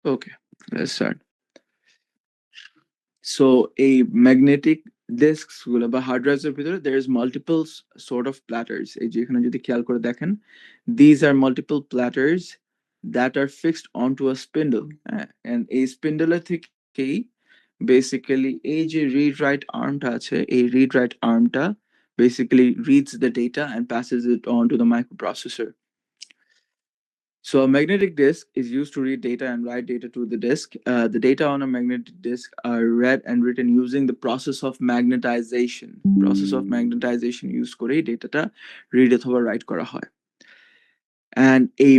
Okay, let's start. So a magnetic discs গুলো বা hard drives এর ভিতরে there is multiple sort of platters. এই যে এখানে যদি খেয়াল করে দেখেন, these are multiple platters that are fixed onto a spindle. And এই spindle থেকেই basically এই যে read write armটা আছে, এই read write armটা basically reads the data and passes it on to the microprocessor. So a magnetic disk is used to read data and write data to the disk. The data on a magnetic disk are read and written using the process of magnetization. Process of magnetization use করে ডেটাটা read অথবা write করা হয়। And এই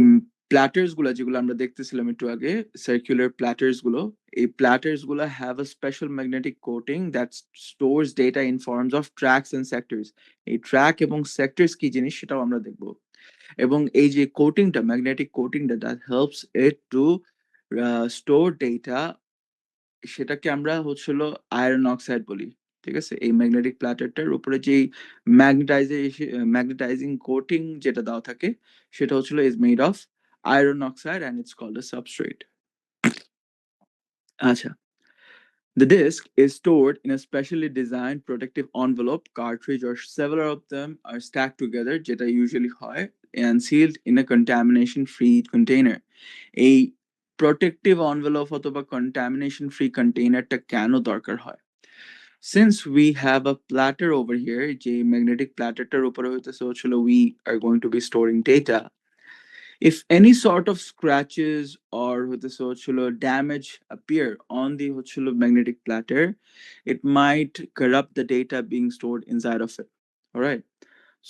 platters গুলা যেগুলো আমরা দেখতেছিলাম একটু আগে, circular platters গুলো, এই platters গুলা have a special magnetic coating that stores data in forms of tracks and sectors. এই track এবং sectors কি জিনিস সেটাও আমরা দেখবো। এবং এই যে কোটিংটা, magnetic কোটিংটা, that helps it to store data, সেটাকে আমরা হচ্ছিল আয়রন অক্সাইড বলি। ঠিক আছে, এই ম্যাগনেটিক প্ল্যাটারটার উপরে যে ম্যাগনেটাইজিং কোটিং যেটা দেওয়া থাকে সেটা হচ্ছিল is made of iron oxide and it's called a substrate. আচ্ছা, the disk is stored in a specially designed protective envelope, cartridge, or several of them are stacked together, যেটা usually হয়, and sealed in a contamination free container. এই protective envelope অথবা contamination free container টা কেন দরকার হয়? Since we have a platter over here, যে magnetic platterটার উপরে হইতেছে হচ্ছিল we are going to be storing data. If any sort of scratches or হইতেছে হচ্ছিল damage appear on the হচ্ছিল magnetic platter, it might corrupt the data being stored inside of it. All right.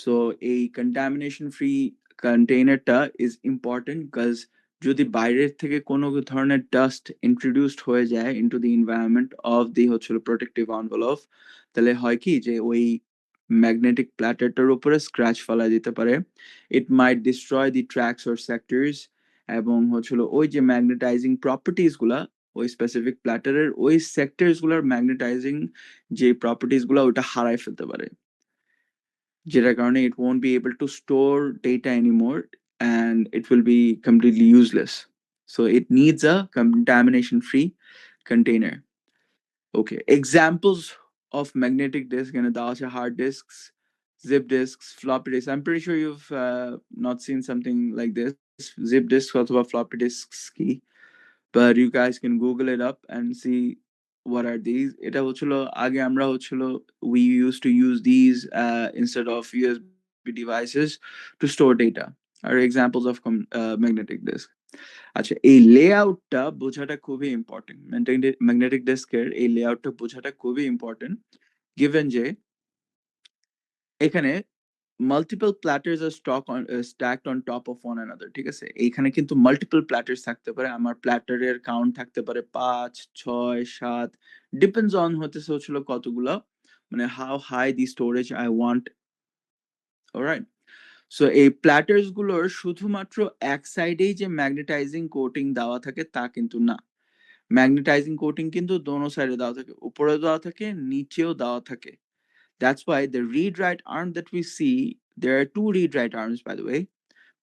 So a contamination free container টা is important because যদি বাইরের থেকে কোনো ধরনের dust introduced হয়ে যায় into the environment of the হচ্ছিল protective envelope, তাহলে হয় কি যে ওই ম্যাগনেটিক প্ল্যাটারটার উপরে স্ক্র্যাচ ফেলা দিতে পারে। It might destroy the tracks or sectors, এবং হচ্ছিল ওই যে ম্যাগনেটাইজিং প্রপার্টিস গুলা ওই স্পেসিফিক প্ল্যাটারের ওই সেক্টরস গুলার ম্যাগনেটাইজিং যে প্রপার্টিস গুলা ওটা হারাই ফেলতে পারে, যেটার কারণে it won't be able to store data anymore and it will be completely useless. So it needs a contamination free container. Okay, examples of magnetic disk and the hard disks, zip disks, floppy disks. I'm pretty sure you've not seen something like this, zip disks or floppy disks key, but you guys can Google it up and see what are these. এটা হচ্ছিল আগে আমরা হচ্ছিল we used to use these instead of USB devices to store data, are examples of magnetic disk. আচ্ছা, এই লেআউটটা বোঝাটা খুবই important. Magnetic ডিস্কের এই লেআউটটা বোঝাটা খুবই ইম্পর্টেন্ট, গিভেন যে এখানে multiple platters are stacked on top of one another. ঠিক আছে, এইখানে কিন্তু মাল্টিপল প্ল্যাটার্স থাকতে পারে, আমার প্ল্যাটারের কাউন্ট থাকতে পারে 5, 6, 7, ডিপেন্ডস অন হতেছে হচ্ছিল কতগুলো, মানে how high the storage I want. Alright, so এই প্ল্যাটার্স গুলোর শুধুমাত্র এক সাইডেই যে ম্যাগনেটাইজিং কোটিং দেওয়া থাকে তা কিন্তু না, ম্যাগনেটাইজিং কোটিং কিন্তু দোনো সাইডে দেওয়া থাকে, উপরে দেওয়া থাকে, নিচেও দেওয়া থাকে। That's why the read write arm that we see, there are two read write arms by the way.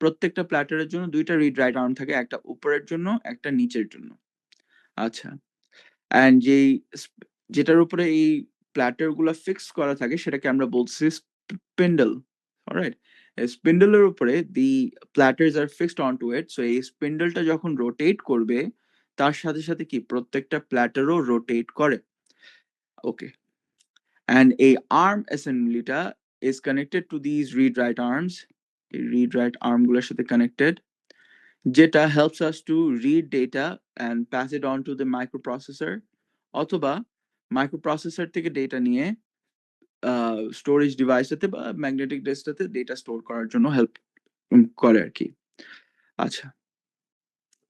প্রত্যেকটা প্ল্যাটারের জন্য দুইটা read write arm থাকে, একটা উপরের জন্য একটা নিচের জন্য। আচ্ছা, and যেটার উপরে এই প্ল্যাটার গুলো ফিক্স করা থাকে সেটাকে আমরা বলছি স্পিন্ডল। অলরাইট, স্পিন্ডলের উপরে দি প্ল্যাটার্স আর ফিক্সড অনটু ইট, সো এই স্পিন্ডলটা যখন রোটেট করবে তার সাথে সাথে কি প্রত্যেকটা প্ল্যাটারও রোটেট করে। ওকে, and a arm assemblyটা is connected to these read write arms. এই read write arm গুলোর সাথে connected, যেটা helps us to read data and pass it on to the microprocessor, অথবা মাইক্রোপ্রসেসর থেকে ডেটা নিয়ে স্টোরেজ ডিভাইসটাতে বা ম্যাগনেটিক ডিস্কটাতে ডেটা স্টোর করার জন্য হেল্প করে আর কি। আচ্ছা,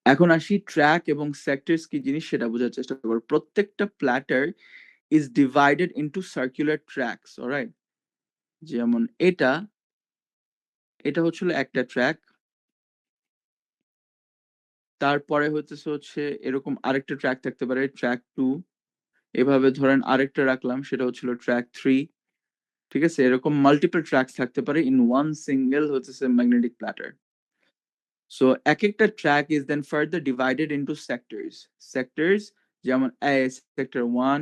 এখন আসি ট্র্যাক এবং সেক্টরস কি জিনিস সেটা বোঝার চেষ্টা করব। প্রত্যেকটা platter is divided into circular tracks. Alright, যেমন এটা এটা হচ্ছিল একটা ট্র্যাক, তারপরে হচ্ছে এরকম আরেকটা ট্র্যাক থাকতে পারে ট্র্যাক 2, এভাবে ধরেন আরেকটা রাখলাম সেটা হচ্ছিল ট্র্যাক 3। ঠিক আছে, এরকম মাল্টিপল ট্র্যাকস থাকতে পারে ইন ওয়ান সিঙ্গেল হচ্ছে ম্যাগনেটিক প্ল্যাটার। So এক একটা track is then further divided into sectors যেমন A, sector 1,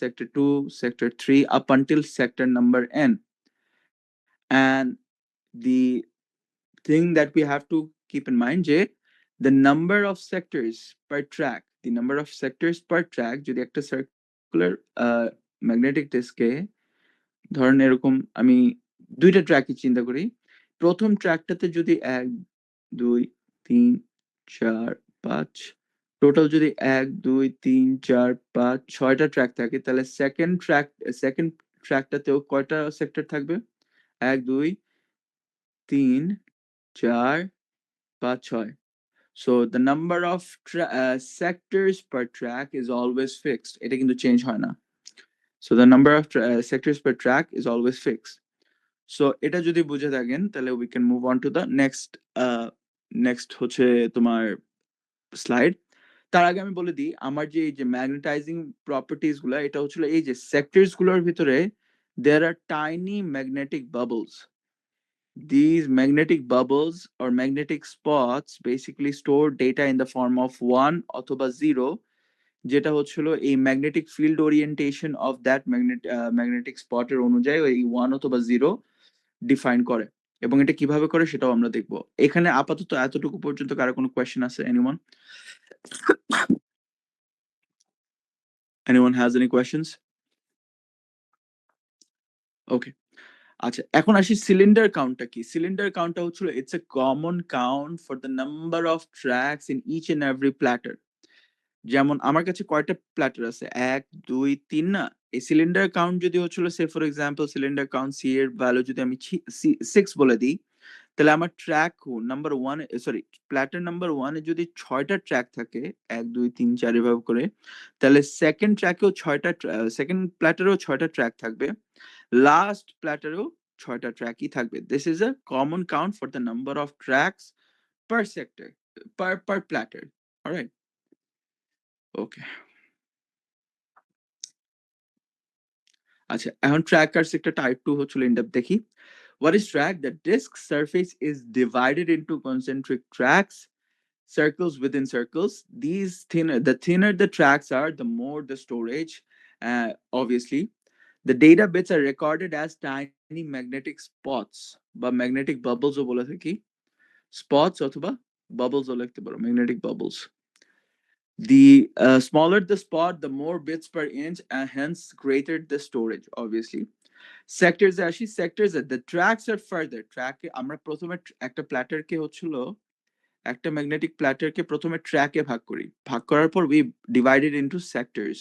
sector 2, sector 3 up until sector number n. And the thing that we have to keep in mind যে the number of sectors per track, the number of sectors per track যদি একটা circular magnetic disk-এ ধরেন এরকম আমি দুইটা ট্র্যাকই চিন্তা করি, প্রথম ট্র্যাকটাতে যদি 1 2 3 4 5 টোটাল যদি 1 2 3 4 5 6টা ট্র্যাক থাকে, তাহলে সেকেন্ড ট্র্যাকটাতেও কয়টা সেক্টর থাকবে? 1 2 3 4 5 6. So the number of sectors per track is always fixed. এটা কিন্তু চেঞ্জ হয় না. So the number of sectors per track is always fixed. So এটা যদি বুঝে থাকেন তাহলে we can move on to the next হচ্ছে তোমার স্লাইড। তার আগে আমি বলে দিই আমার যে এই যে ম্যাগনেটাইজিং প্রপার্টিজ গুলা, এটা হচ্ছিল এই যে সেক্টরস গুলোর ভিতরে there are tiny magnetic bubbles. These magnetic bubbles or magnetic spots basically store data in the form of 1 অথবা 0, যেটা হচ্ছিল এই magnetic field orientation of that magnetic স্পটের অনুযায়ী ওই 1 অথবা 0 ডিফাইন করে। এবং এটা কিভাবে করে সেটাও আমরা দেখব। এখানে আপাতত এতটুকু পর্যন্ত কারো কোনো কোয়েশ্চেন আছে? anyone has any questions? ওকে, আচ্ছা এখন আসি সিলিন্ডার কাউন্টটা কি। সিলিন্ডার কাউন্টটা হচ্ছিল it's a common count for the number of tracks in each and every platter. যেমন আমার কাছে কয়টা প্ল্যাটার আছে? 1 2 3 না? এই সিলিন্ডার কাউন্ট যদি হচ্ছিল say for example cylinder count C এর ভ্যালু যদি আমি 6 বলে দিই, তাহলে আমার track number 1 sorry platter number 1 এ যদি 6টা ট্র্যাক থাকে 1 2 3 4 এভাবে করে, তাহলে সেকেন্ড ট্র্যাকেও 6টা সেকেন্ড প্ল্যাটারেও 6টা ট্র্যাক থাকবে, লাস্ট প্ল্যাটারেও 6টা ট্র্যাকই থাকবে। This is a common count for the number of tracks per sector, per platter. Alright, okay. আচ্ছা এখন ট্র্যাক আর সেক্টর টাইপ 2 হচ্ছিল ইনডেপথ দেখি। What is track? The disk surface is divided into concentric tracks, circles within circles. The thinner the tracks are, the more the storage. Obviously, the data bits are recorded as tiny magnetic spots, বা magnetic bubbles ও বলে থাকি, spots অথবা bubbles ও লিখতে পারো, magnetic bubbles. The smaller the spot, the more bits per inch, and hence greater the storage, obviously. Sectors এ আসি। Sectors এ the tracks আর ফার্দার, ট্র্যাকে আমরা প্রথমে একটা প্ল্যাটারকে হচ্ছিল একটা ম্যাগনেটিক প্ল্যাটারকে প্রথমে ট্র্যাকে ভাগ করি, ভাগ করার পর we divided into sectors,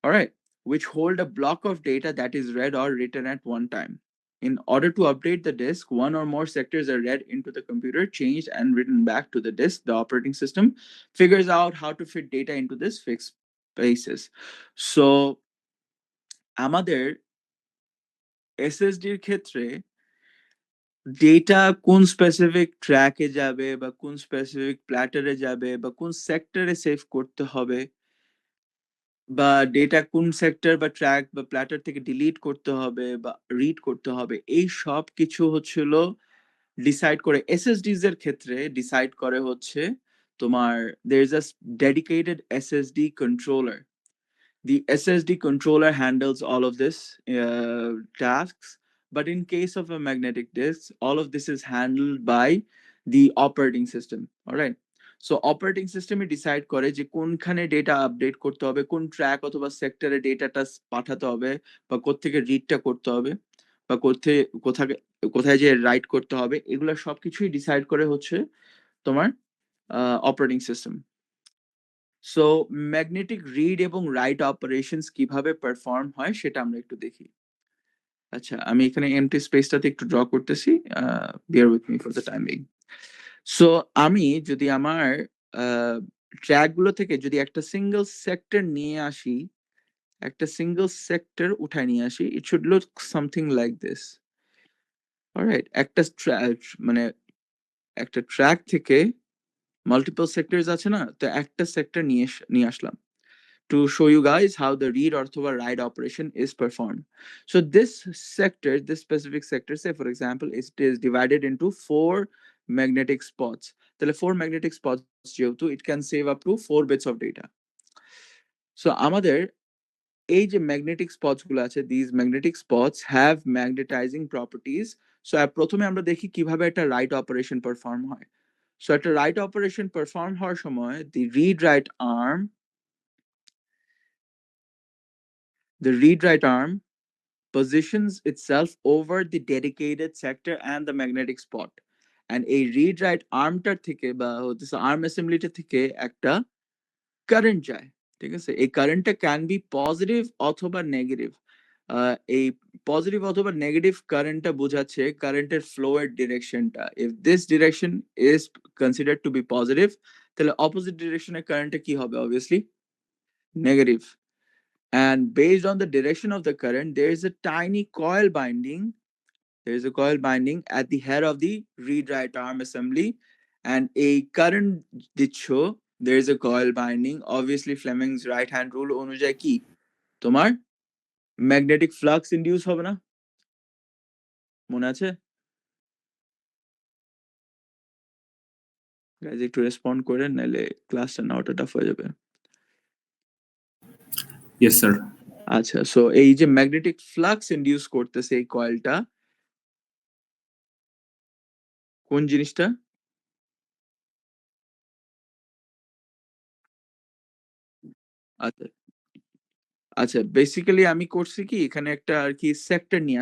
alright, which hold a block of data that is read or written at one time. In order to update the disk, one or more sectors are read into the computer, changed, and written back to the disk. The operating system figures out how to fit data into this fixed spaces. So আমাদের এসএসডির ক্ষেত্রে data কোন specific ট্র্যাকে যাবে বা কোন specific প্ল্যাটারে যাবে বা কোন সেক্টরে সেভ করতে হবে, বা ডেটা কোন সেক্টর বা ট্র্যাক বা প্ল্যাটার থেকে ডিলিট করতে হবে বা রিড করতে হবে, এই সব কিছু হচ্ছিল ডিসাইড করে এসএসডিজ এর ক্ষেত্রে ডিসাইড করে হচ্ছে তোমার there is a dedicated SSD controller. The SSD controller handles all of this tasks, but in case of a magnetic disk, all of this is handled by the operating system. All right. So operating system decide করে যে কোনখানে data update করতে হবে, কোন track অথবা সেক্টরে ডেটাটা পাঠাতে হবে, বা কোত্থেকে রিডটা করতে হবে, বা কোথায় কোথায় যে রাইট করতে হবে, এগুলো সবকিছুই ডিসাইড করে হচ্ছে তোমার operating system. So magnetic read এবং রাইট অপারেশনস কিভাবে পারফর্ম হয় সেটা আমরা একটু দেখি। আচ্ছা আমি এখানে এমটি স্পেসটাতে একটু ড্র করতেছি, বিয়ার with me for the time being. So আমি যদি আমার ট্র্যাক গুলো থেকে যদি একটা সিঙ্গেল সেক্টর নিয়ে আসি, একটা সিঙ্গেল সেক্টর উঠায় নিয়ে আসি, it should look something like this. Alright, একটা মানে একটা ট্র্যাক থেকে মাল্টিপল সেক্টরস আছে না, তো একটা সেক্টর নিয়ে আসলাম to show you guys how the read or write operation is performed. So this sector, this specific sector, say for example, it is divided into 4 magnetic spots. তাহলে 4 magnetic spots যেহেতু it can save up to 4 bits of data. So আমাদের এই যে magnetic spots গুলো আছে, these magnetic spots have magnetizing properties. So প্রথমে আমরা দেখি কিভাবে একটা রাইট অপারেশন পারফর্ম হয়। So একটা রাইট অপারেশন পারফর্ম হওয়ার সময় the read write arm positions itself over the dedicated sector and the magnetic spot. And a read write armটার থেকে বা হচ্ছে আর্ম অ্যাসেম্বলিটা থেকে একটা কারেন্ট যায়, ঠিক আছে? এই কারেন্টটা ক্যান বি পজিটিভ অথবা নেগেটিভ। এই পজিটিভ অথবা নেগেটিভ কারেন্টটা বোঝাচ্ছে কারেন্টের ফ্লো এর ডিরেকশনটা। If this direction is considered to be positive, তাহলে অপোজিট ডিরেকশনের কারেন্টটা কি হবে? Obviously negative. And based on the direction of the current, there is a tiny coil binding. There is a coil binding at the head of the read-write arm assembly, and a current dicho. There is a coil binding. Obviously, Fleming's right-hand rule অনুযায়ী কি তোমার magnetic flux induce হবে না? মনে আছে? Guys একটু respond করেন, নাহলে ক্লাসটা নেওয়াটা টাফ হয়ে যাবে। Yes sir. আচ্ছা, সো এই যে ম্যাগনেটিক ফ্লাক্স ইনডিউস করতেছে এই কয়েলটা, কোন জিনিসটা? আচ্ছা আচ্ছা, বেসিক্যালি আমি করছি কি এখানে একটা আর কি সেক্টর নিয়ে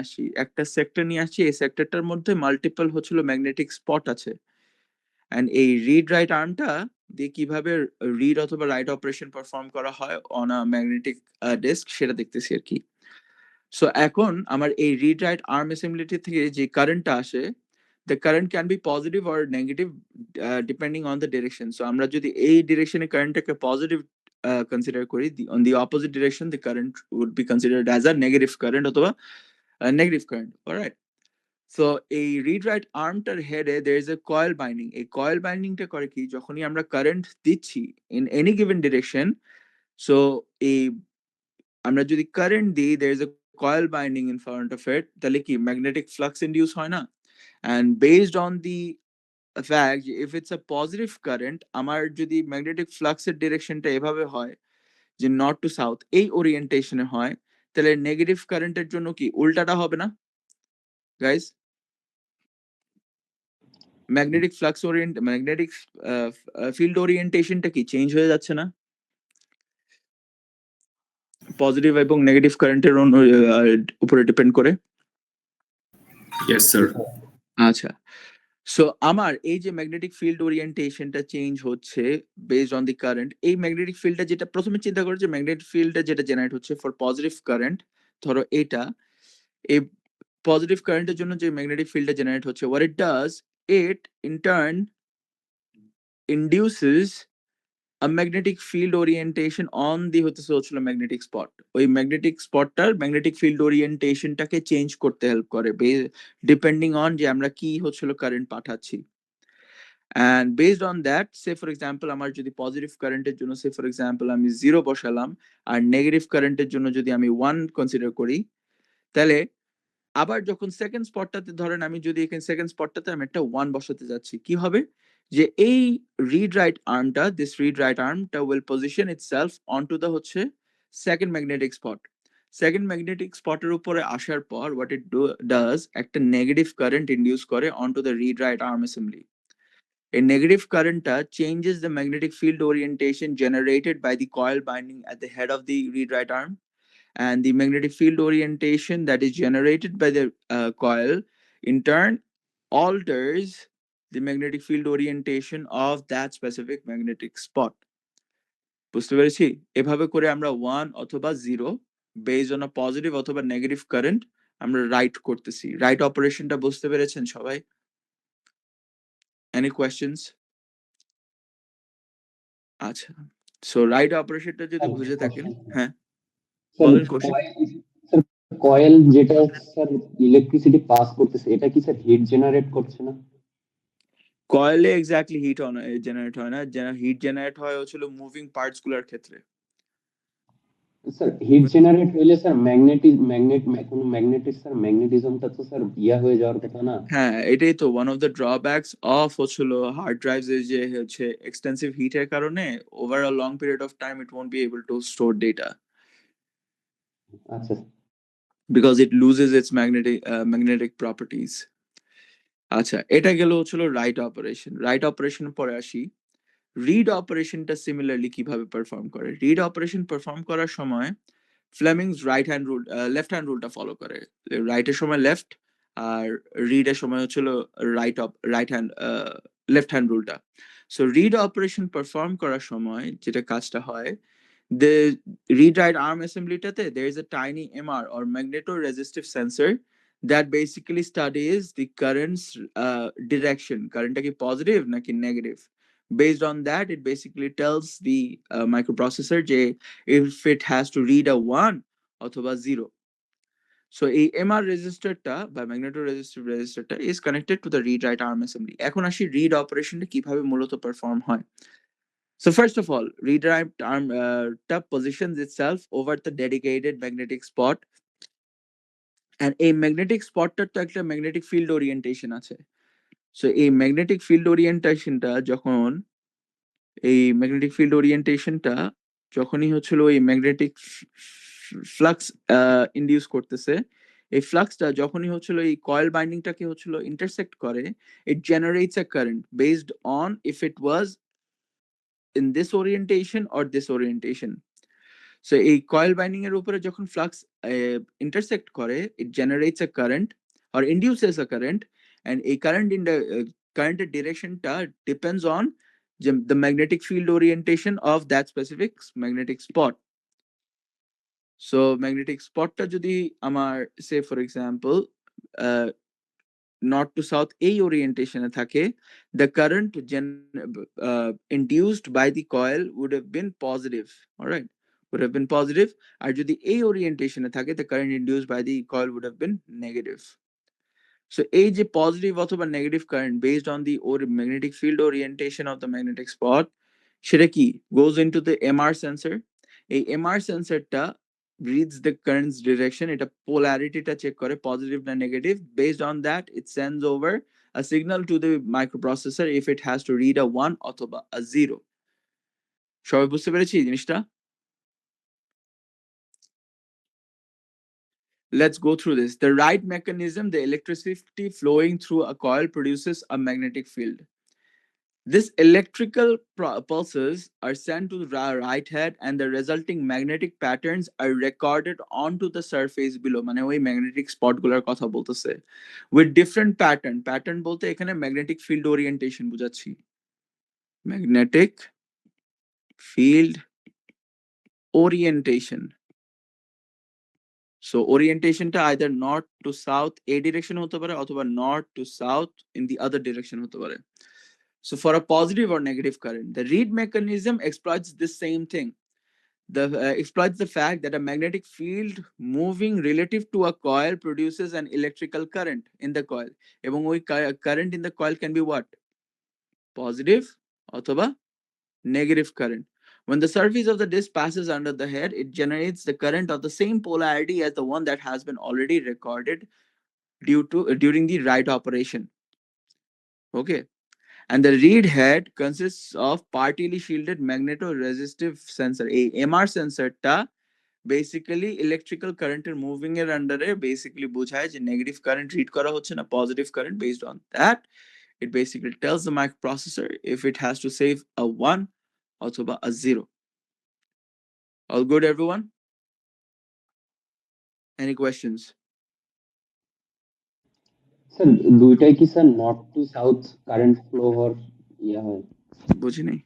আসি, এই সেক্টরটার মধ্যে মাল্টিপল হচ্ছিল ম্যাগনেটিক স্পট আছে। এন্ড এই রিড রাইট আর্মটা দিয়ে কিভাবে রিড অথবা রাইট অপারেশন পারফর্ম করা হয় অন আ ম্যাগনেটিক ডিস্ক সেটা দেখতেছি আর কি। সো এখন আমার এই রিড রাইট আর্ম অ্যাসেম্বলিটি থেকে যে কারেন্টটা আসে, the current can be positive or negative depending on the direction. So আমরা যদি এই ডিরেকশনে কারেন্টটাকে পজিটিভ consider করি, on the opposite direction the current would be considered as a negative current অথবা negative current. Alright, so এই read write armটার হেডে there is a coil binding. এই coil bindingটা করে কি, যখনই আমরা কারেন্ট দিচ্ছি in any given direction, so এই আমরা যদি কারেন্ট দিই there is a coil binding in front of it, তাহলে কি magnetic flux induce হয় না? And based on the fact if it's a positive current, আমার যদি magnetic flux এর ডিরেকশনটা এভাবে হয় যে নর্থ টু সাউথ এই ওরিয়েন্টেশনে হয়, তাহলে নেগেটিভ কারেন্টের জন্য কি উল্টাটা হবে না guys? Magnetic flux magnetic field ওরিয়েন্টেশনটা কি চেঞ্জ হয়ে যাচ্ছে না পজিটিভ এবং নেগেটিভ কারেন্টের উপরে ডিপেন্ড করে? Yes sir. আচ্ছা, সো আমার এই যে ম্যাগনেটিক ফিল্ড ওরিয়েন্টেশনটা চেঞ্জ হচ্ছে বেসড অন দি কারেন্ট, এই ম্যাগনেটিক ফিল্ডটা যেটা প্রথমে চিন্তা করো যে ম্যাগনেটিক ফিল্ডটা যেটা জেনারেট হচ্ছে ফর পজিটিভ কারেন্ট, ধরো এটা এই পজিটিভ কারেন্টের জন্য যে ম্যাগনেটিক ফিল্ডটা জেনারেট হচ্ছে, what it does, it in turn induces a magnetic field orientation on the হচ্ছিল ম্যাগনেটিক স্পট। ওই ম্যাগনেটিক স্পটটার ম্যাগনেটিক ফিল্ড ওরিয়েন্টেশনটাকে চেঞ্জ করতে হেল্প করে ডিপেন্ডিং অন যে আমরা কি হচ্ছিল কারেন্ট পাঠাচ্ছি। And based on that, say for example আমার যদি পজিটিভ কারেন্টের জন্য say for example আমি 0 বসালাম, আর নেগেটিভ কারেন্টের জন্য যদি আমি 1 কনসিডার করি, তাহলে আবার যখন সেকেন্ড স্পটটাতে ধরেন আমি যদি এখানে সেকেন্ড স্পটটাতে আমি একটা 1 বসাতে যাচ্ছি, কি হবে যে এই রিড রাইট আর্মটা, দিস রিড রাইট আর্মটা will position itself onto the হচ্ছে সেকেন্ড ম্যাগনেটিক স্পট। সেকেন্ড ম্যাগনেটিক স্পটের উপরে আসার পর হোয়াট ইট ডাজ, একটা নেগেটিভ কারেন্ট ইনডিউস করে onto the read write arm assembly. A negative current changes the magnetic field orientation generated by the coil binding at the head of the read write arm, and the magnetic field orientation that is generated by the coil in turn alters the magnetic field orientation of that specific magnetic spot. বুঝতে পেরেছি? এভাবে করে আমরা 1 অথবা 0 based on a positive অথবা negative current আমরা right করতেছি। Right অপারেশনটা বুঝতে পেরেছেন সবাই? Any questions? আচ্ছা, সো রাইট অপারেশনটা যদি বুঝে থাকেন, হ্যাঁ বলেন কোশ্চেন। কয়েল যেটা স্যার ইলেকট্রিসিটি পাস করতেছে, এটা কি স্যার হিট জেনারেট করছে না? কয়েলে এক্স্যাক্টলি হিট জেনারেট হয় না, হিট জেনারেট হয় হচ্ছিল মুভিং পার্টস গুলোর ক্ষেত্রে। স্যার হিট জেনারেট হইলে স্যার ম্যাগনেটিজমটা তো স্যার ইয়া হয়ে যাওয়ার কথা না? হ্যাঁ, এটাই তো one of the drawbacks of হচ্ছিল হার্ড ড্রাইভস এর যে হচ্ছে এক্সটেন্সিভ হিটের কারণে over a long period of time it won't be able to store data আচ্ছা because it loses its magnetic properties. আচ্ছা, এটা গেল হচ্ছিল রাইট অপারেশন পরে আসি। রিড অপারেশনটা সিমিলারলি কিভাবে পারফর্ম করে। রিড অপারেশন পারফর্ম করার সময় ফ্লেমিংস লেফট হ্যান্ড রুলটা ফলো করে। রাইটের সময় লেফট আর রিডের সময় হচ্ছিল লেফট হ্যান্ড রুলটা। সো রিড অপারেশন পারফর্ম করার সময় যেটা কাজটা হয়, the read write arm assemblyটাতে there is a tiny MR or magnetoresistive sensor that basically studies the current's direction, currentটা কি positive নাকি negative. Based on that it basically tells the microprocessor যে if it has to read a 1 অথবা 0. So এই MR রেজিস্টারটা বা ম্যাগনেটোরেজিস্টিভ রেজিস্টারটা is connected to the read write arm assembly. এখন আসি read অপারেশনটা কিভাবে মূলত পারফর্ম হয়। So first of all, read write arm tab positions itself over the dedicated magnetic spot, and a magnetic spot টা তো একটা magnetic field orientation আছে। So এই magnetic field orientationটা যখনই হচ্ছিল এই ম্যাগনেটিক ফ্লাক্স ইনডিউস করতেছে, এই ফ্লাক্সটা যখনই হচ্ছিল এই কয়েল বাইন্ডিংটাকে হচ্ছিল ইন্টারসেক্ট করে, it generates a current based on if it was in this orientation or this orientation. So এই coil binding এর উপরে যখন flux intersect করে, it generates a current or induces a current, and a current in the current direction টা depends on the magnetic field orientation of that specific magnetic spot. So magnetic spot টা যদি আমার say for example north to south এই orientation এ থাকে, the current induced by the coil would have been positive, all right, would have been positive. আর যদি এই orientation এ থাকে, the current induced by the coil would have been negative. So এই যে positive অথবা negative current based on the magnetic field orientation of the magnetic spot, সেটা কি goes into the MR sensor. এই MR সেন্সরটা reads the current's direction, এটা polarity টা check করে positive না negative. Based on that it sends over a signal to the microprocessor if it has to read a 1 অথবা a 0. সবাই বুঝতে পেরেছি জিনিসটা? Let's go through this. The right mechanism, the electricity flowing through a coil produces a magnetic field. This electrical pulses are sent to the right head, and the resulting magnetic patterns are recorded onto the surface below. মানে ওই magnetic spot গুলোর কথা বলতেছে with different pattern বলতে এখানে magnetic field orientation বুঝাচ্ছি, magnetic field orientation. So orientation টা either north to south এই direction হতে পারে অথবা north to south in the other direction হতে পারে. So for a positive or negative current, the read mechanism exploits this same thing. Exploits the fact that a magnetic field moving relative to a coil produces an electrical current in the coil. এবং ওই current in the coil can be what? Positive অথবা negative current. When the surface of the disc passes under the head, it generates the current of the same polarity as the one that has been already recorded during the write operation. Okay. And the read head consists of partially shielded magnetoresistive sensor. A MR sensor ta basically electrical current moving এর under basically বোঝায় যে negative current read করা হচ্ছে না positive current. Based on that, it basically tells the microprocessor if it has to save a 1 অথবা a 0. All good, everyone? Any questions? Sir দুইটাই কি sir north two south current flow হওয়ার ইয়া হয়? বুঝি নাই।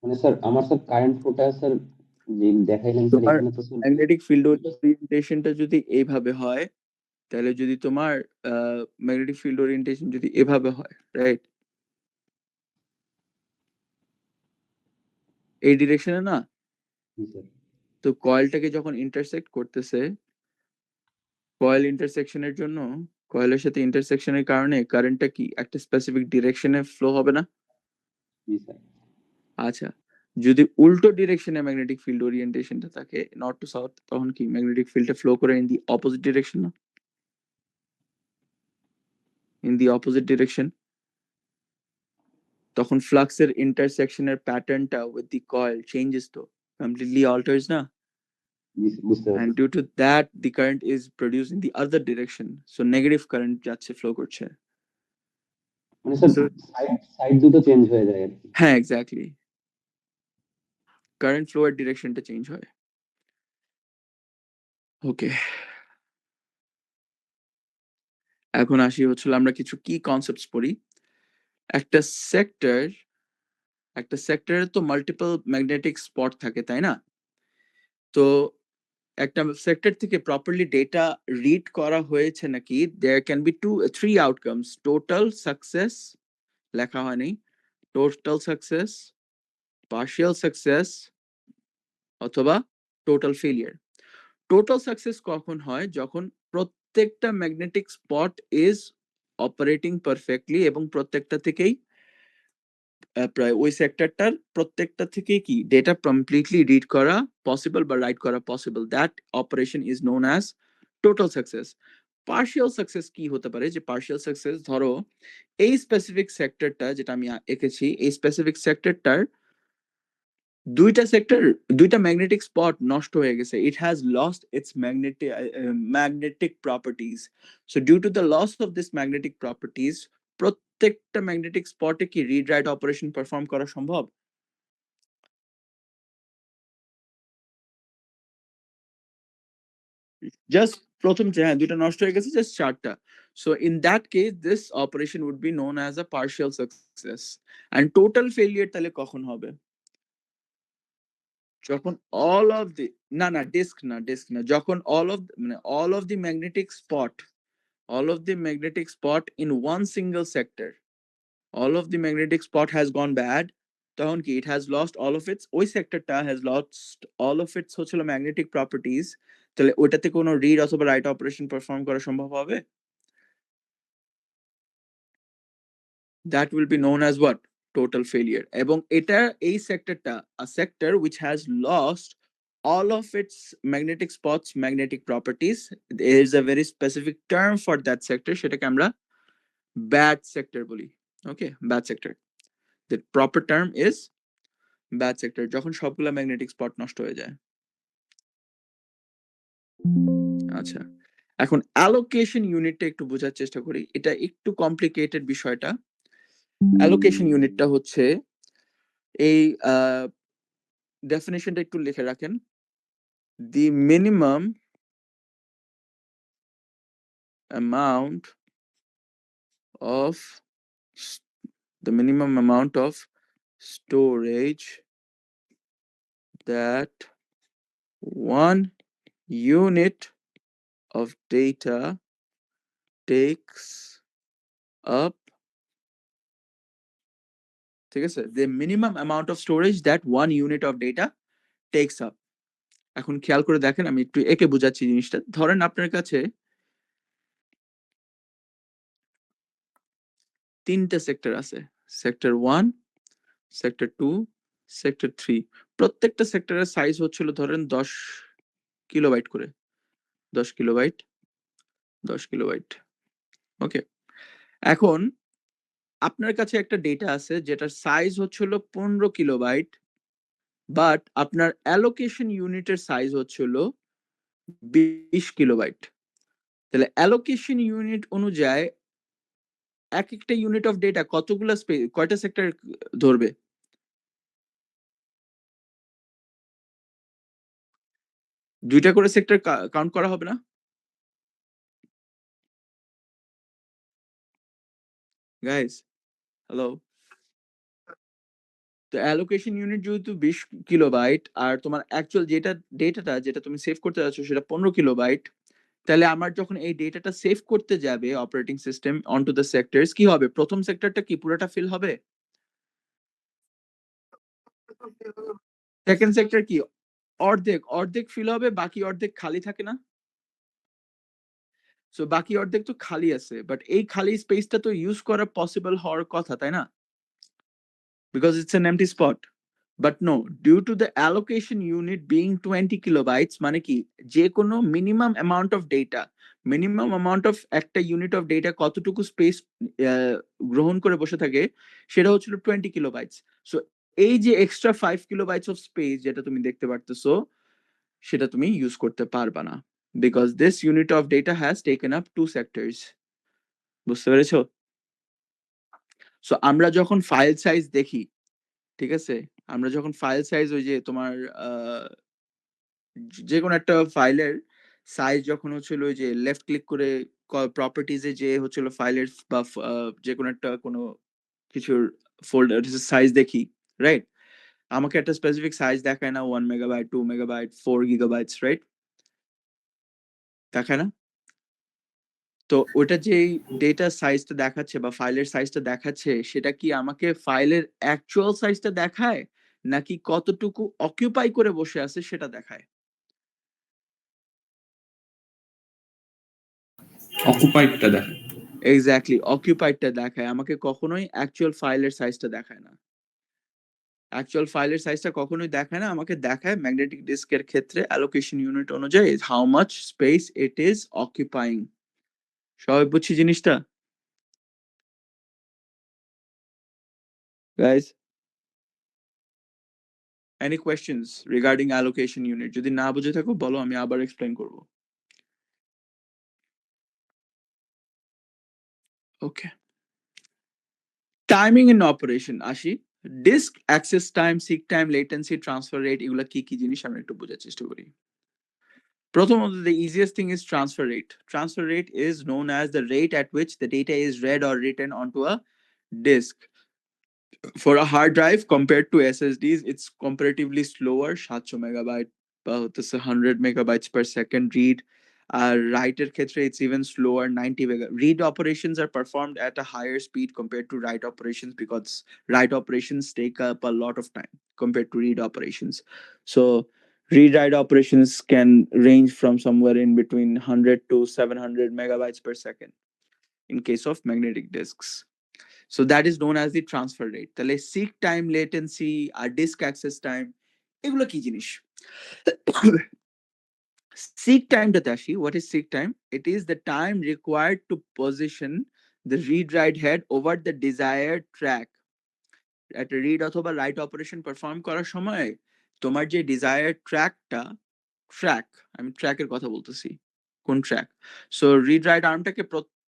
মানে স্যার আমার স্যার কারেন্ট ফ্লোটা স্যার যে দেখাইলেন স্যার তোমার এখানে তো স্যার ম্যাগনেটিক ফিল্ড ওরিয়েন্টেশনটা যদি এইভাবে হয়, তাহলে যদি তোমার ম্যাগনেটিক ফিল্ড ওরিয়েন্টেশন যদি এভাবে হয়, রাইট, এই ডিরেকশনে না, তো কয়েলটাকে যখন ইন্টারসেক্ট করতেছে, কয়েল ইন্টারসেকশনের জন্য কয়েলের সাথে ইন্টারসেকশনের কারণে কারেন্টটা কি একটা স্পেসিফিক ডিরেকশনে ফ্লো হবে না? জি স্যার। আচ্ছা, যদি উল্টো ডিরেকশনে ম্যাগনেটিক ফিল্ড ওরিয়েন্টেশনটা থাকে নর্থ টু সাউথ, তখন কি ম্যাগনেটিক ফিল্ডটা ফ্লো করে ইন দি অপোজিট ডিরেকশন না? ইন দি অপোজিট ডিরেকশন, তখন ফ্লাক্সের ইন্টারসেকশনের প্যাটার্নটা উইথ দি কয়েল চেঞ্জেস, তো কমপ্লিটলি অল্টার্স না? বুঝতে And পারছি। due to that the current is produced in the other direction, so negative current যাচ্ছে ফ্লো করছে। মানে স্যার So সাইড সাইড দুটো চেঞ্জ হয়ে যায় আর কি। হ্যাঁ এক্স্যাক্টলি, কারেন্ট ফ্লো এর ডিরেকশনটা চেঞ্জ হয়। ওকে, এখন আসি হচ্ছিল আমরা কিছু কি কনসেপ্টস পড়ি। একটা সেক্টর, একটা সেক্টরে তো মাল্টিপল ম্যাগনেটিক স্পট থাকে তাই না? তো একটা সেক্টর থেকে প্রপারলি ডেটা রিড করা হয়েছে নাকি, there can be three outcomes: total success, লেখা হয়নি, টোটাল সাকসেস, পার্শিয়াল সাকসেস, অথবা টোটাল ফেলিয়ার। টোটাল সাকসেস কখন হয়? যখন প্রত্যেকটা magnetic spot is operating perfectly এবং প্রত্যেকটা থেকেই প্রায় ওই সেক্টরটার প্রত্যেকটা থেকেই কি ডেটা কমপ্লিটলি রিড করা পসিবল বা রাইট করা possible, that operation is known as total success. Partial success কি হতে পারে? যে পার্শিয়াল সাকসেস, ধরো এই স্পেসিফিক সেক্টরটা যেটা আমি এঁকেছি, এই স্পেসিফিক সেক্টরটার দুইটা সেক্টর, দুইটা ম্যাগনেটিক স্পট নষ্ট হয়ে গেছে, it has lost its magnetic properties. So due to the loss of this magnetic properties, প্রত্যেকটা ম্যাগনেটিক স্পটে কি রিড রাইট অপারেশন পারফর্ম করা সম্ভব? জাস্ট প্রথম যে হ্যাঁ দুইটা নষ্ট হয়ে গেছে, জাস্ট চারটা। So in that case this operation would be known as a partial success. And total failure তাহলে কখন হবে? যখন অল অফ দি, না না ডিস্ক না, যখন all of the magnetic spot, all of the magnetic spot in one single sector, all of the magnetic spot has gone bad, তখন কি it has lost all of its, ওই সেক্টরটা has lost all of its হচ্ছিল magnetic properties, তাহলে ওইটাতে কোনো read অথবা right operation perform করা সম্ভব হবে? that will be known as what? Total failure. এবং এটা এই সেক্টরটা, a sector which has lost all of its magnetic spots magnetic properties, there is a very specific term for that sector, সেটাকে আমরা bad sector বলি। ওকে, bad sector, the proper term is bad sector, যখন সবগুলা magnetic spot নষ্ট হয়ে যায়। আচ্ছা, এখন অ্যালোকেশন ইউনিটটা একটু বোঝার চেষ্টা করি, এটা একটু কমপ্লিকেটেড বিষয়টা। অ্যালোকেশন ইউনিটটা হচ্ছে এই ডেফিনেশনটা একটু লিখে রাখেন, the minimum amount of the minimum amount of storage that one unit of data takes up, ঠিক আছে, the minimum amount of storage that one unit of data takes up। এখন খেয়াল করে দেখেন, আমি একটু একে বোঝাচ্ছি জিনিসটা। ধরেন আপনার কাছে তিনটা সেক্টর আছে, সেক্টর 1, সেক্টর 2, সেক্টর 3। প্রত্যেকটা সেক্টরের সাইজ হচ্ছিল ধরেন 10 কিলোবাইট করে, 10 কিলোবাইট, 10 কিলোবাইট। ওকে, এখন আপনার কাছে একটা ডেটা আছে যেটার সাইজ হচ্ছিল 15 কিলোবাইট, বাট আপনার অ্যালোকেশন ইউনিটের সাইজ হচ্ছিল 20 কিলোবাইট। তাহলে অ্যালোকেশন ইউনিট অনুযায়ী এক একটা ইউনিট অফ ডেটা কতগুলো কয়টা সেক্টর ধরবে? দুইটা করে সেক্টর কাউন্ট করা হবে না? Guys, hello. তো অ্যালোকেশন ইউনিট যেহেতু 20 কিলোবাইট আর তোমার অ্যাকচুয়াল ডেটাটা যেটা তুমি সেভ করতে যাচ্ছ সেটা 15 কিলোবাইট, তাহলে আমার যখন এই ডেটাটা সেভ করতে যাবে অপারেটিং সিস্টেম অনটু দ্য সেক্টরস, কি হবে? প্রথম সেক্টরটা কি পুরোটা ফিল হবে? সেকেন্ড সেক্টর কি অর্ধেক অর্ধেক ফিল হবে, বাকি অর্ধেক খালি থাকে না? সো বাকি অর্ধেক তো খালি আছে, বাট এই খালি স্পেসটা তো ইউজ করা পসিবল হওয়ার কথা তাই না? Because it's an empty spot. But no, due to the allocation unit being 20 kilobytes, মানে কি যে কোনো minimum amount of data, minimum amount of একটা unit of data কতটুকু স্পেস গ্রহণ করে বসে থাকে সেটা হচ্ছিল 20 কিলোবাইটস। সো এই যে এক্সট্রা 5 কিলোবাইটস অফ স্পেস যেটা তুমি দেখতে পারতেছো সেটা তুমি ইউজ করতে পারবা না, because this unit of data has taken up 2 sectors. বুঝতে পেরেছো? সো আমরা যখন ফাইল সাইজ দেখি, ঠিক আছে, আমরা যখন ফাইল সাইজ ওই যে তোমার যে কোনো একটা ফাইলের সাইজ যখন হচ্ছিল ওই যে লেফট ক্লিক করে প্রপার্টিজে যে হচ্ছিল ফাইলের বা যে কোনো একটা কোনো কিছুর ফোল্ডার সাইজ দেখি, রাইট? আমাকে একটা স্পেসিফিক সাইজ দেখায় না, 1 মেগাবাইট, 2 মেগাবাইট, 4 গিগাবাইটস, রাইট? দেখায় না? তো ওটা যে ডেটা সাইজটা দেখাচ্ছে বা ফাইলের সাইজটা দেখাচ্ছে সেটা কি আমাকে ফাইলের অ্যাকচুয়াল সাইজটা দেখায় নাকি কতটুকু অকিউপাই করে বসে আছে সেটা দেখায়? অকুপাইডটা দেখে। এক্স্যাক্টলি, অকিউপাইডটা দেখায়, আমাকে কখনোই অ্যাকচুয়াল ফাইলের সাইজটা দেখায় না। অ্যাকচুয়াল ফাইলের সাইজটা কখনোই দেখায় না, আমাকে দেখায় ম্যাগনেটিক ডিস্কের ক্ষেত্রে অ্যালোকেশন ইউনিট অনুযায়ী how much space it is occupying. সবাই বুঝছি জিনিসটা? Guys, any questions regarding allocation unit? যদি না বুঝে থাকো বলো, আমি আবার এক্সপ্লেইন করব। ওকে, টাইমিং ইন অপারেশন আসি। Disk access time, seek time, latency, transfer rate, এগুলা কি কি জিনিস আমরা একটু বোঝার চেষ্টা করি। প্রথমত, the easiest thing is transfer rate. Transfer rate is known as the rate at which the data is read or written onto a disk. For a hard drive compared to SSDs, it's comparatively slower, 700 megabyte বা হতেছে 100 megabytes per second read. Write এর ক্ষেত্রে it's even slower, 90 mega. Read operations are performed at a higher speed compared to write operations because write operations take up a lot of time compared to read operations. So read write operations can range from somewhere in between 100 to 700 megabytes per second in case of magnetic disks. So that is known as the transfer rate. তাহলে seek time, latency আর disk access time এগুলো কি জিনিস? seek time টাতে আসি। What is seek time? It is the time required to position the read write head over the desired track. একটা read অথবা write operation perform করার সময় তোমার যে desired trackটা, ট্র্যাক, আমি ট্র্যাকের কথা বলতেছি, কোন ট্র্যাক? সো রিড রাইট আর্মটাকে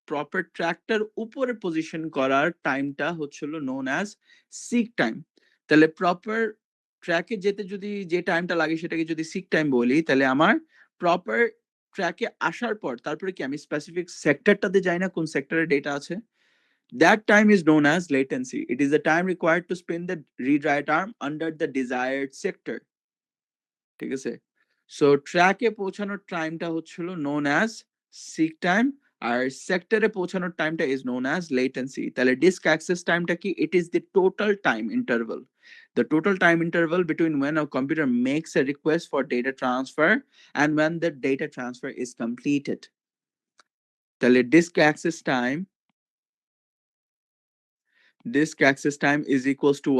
প্রপার ট্র্যাকটার উপরে পজিশন করার টাইমটা হচ্ছিল নোন অ্যাজ সিক টাইম। তাহলে প্রপার ট্র্যাকে যেতে যদি যে টাইমটা লাগে সেটাকে যদি সিক টাইম বলি, তাহলে আমার প্রপার ট্র্যাকে আসার পর তারপরে কি আমি স্পেসিফিক সেক্টরটাতে যাই না কোন সেক্টরে ডেটা আছে, that time is known as latency. It is the time required to spin the read write arm under the desired sector. ঠিক আছে? সো ট্র্যাকে পৌঁছানোর টাইমটা হচ্ছিল নোন অ্যাজ সিক টাইম, আর সেক্টরে পৌঁছানোর টাইমটা ইজ নোন অ্যাজ লেটেন্সি। তাহলে ডিস্ক অ্যাক্সেস টাইমটা কি? It is the total time interval, the total time interval between when a computer makes a request for data transfer and when the data transfer is completed. তাহলে disk access time is equals to